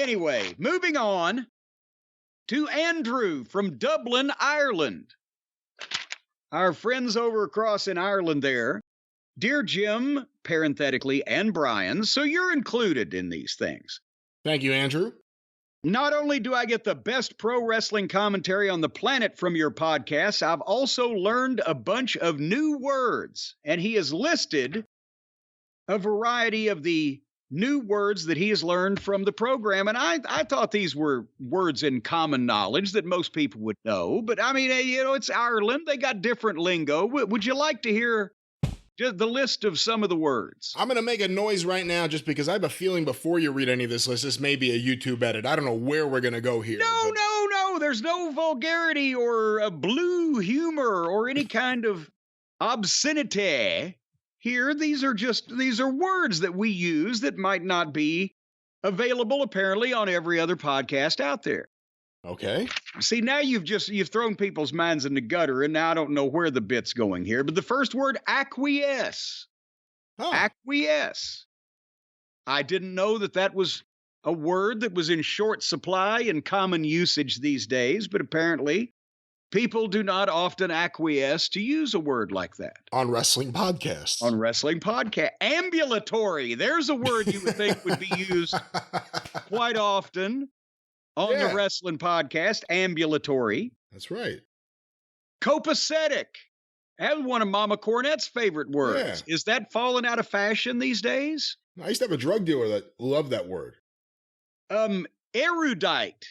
Anyway, moving on to Andrew from Dublin, Ireland. Our friends over across in Ireland there. Dear Jim, parenthetically, and Brian, so you're included in these things. Thank you, Andrew. Not only do I get the best pro wrestling commentary on the planet from your podcasts, I've also learned a bunch of new words. And he has listed a variety of the new words that he has learned from the program. And I thought these were words in common knowledge that most people would know. But I mean, it's Ireland. They got different lingo. Would you like to hear just the list of some of the words? I'm going to make a noise right now just because I have a feeling before you read any of this list, this may be a YouTube edit. I don't know where we're going to go here. No. There's no vulgarity or a blue humor or any kind of obscenity here. These are words that we use that might not be available apparently on every other podcast out there. Okay. See, now you've thrown people's minds in the gutter, and now I don't know where the bit's going here. But the first word, acquiesce. Oh. Acquiesce. I didn't know that was a word that was in short supply in common usage these days, but apparently people do not often acquiesce to use a word like that. On wrestling podcasts. On wrestling podcast. Ambulatory. There's a word you would think would be used quite often on the wrestling podcast. Ambulatory. That's right. Copacetic. That was one of Mama Cornette's favorite words. Yeah. Is that falling out of fashion these days? I used to have a drug dealer that loved that word. Erudite.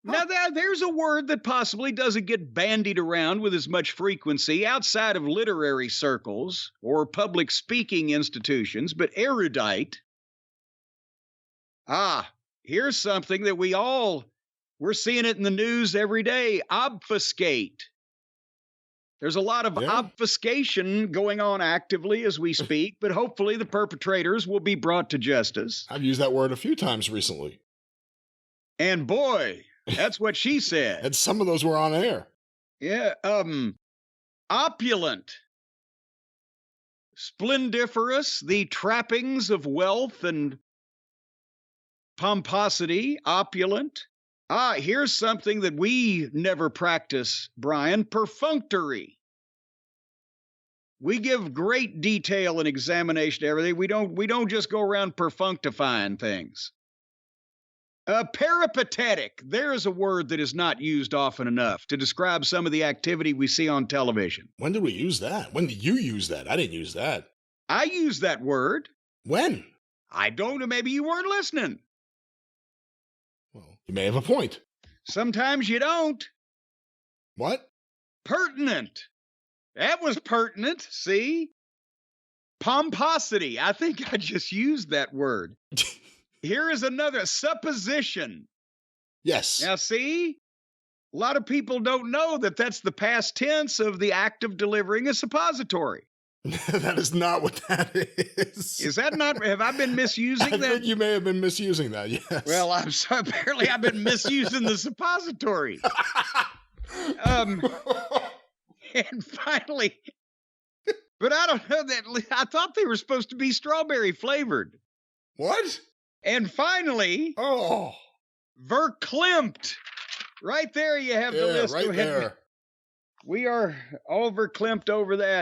Now, there's a word that possibly doesn't get bandied around with as much frequency outside of literary circles or public speaking institutions, but erudite. Here's something that we're seeing it in the news every day. Obfuscate. There's a lot of obfuscation going on actively as we speak, but hopefully the perpetrators will be brought to justice. I've used that word a few times recently. And boy, that's what she said. And some of those were on air. Yeah. Opulent. Splendiferous, the trappings of wealth and pomposity. Opulent. Here's something that we never practice, Brian. Perfunctory. We give great detail and examination to everything. We don't just go around perfunctifying things. Peripatetic. There is a word that is not used often enough to describe some of the activity we see on television. When did we use that? When did you use that? I didn't use that. I used that word. When? I don't know. Maybe you weren't listening. Well, you may have a point. Sometimes you don't. What? Pertinent. That was pertinent, see? Pomposity. I think I just used that word. Here is another. Supposition. Yes. Now, see? A lot of people don't know that that's the past tense of the act of delivering a suppository. That is not what that is. Is that not? Have I been misusing that? I think you may have been misusing that, yes. Well, I'm sorry. Apparently, I've been misusing the suppository. And finally, but I don't know that. I thought they were supposed to be strawberry flavored. What? And finally, verklempt. Right there, you have the list. Right there. We are all verklempt over that.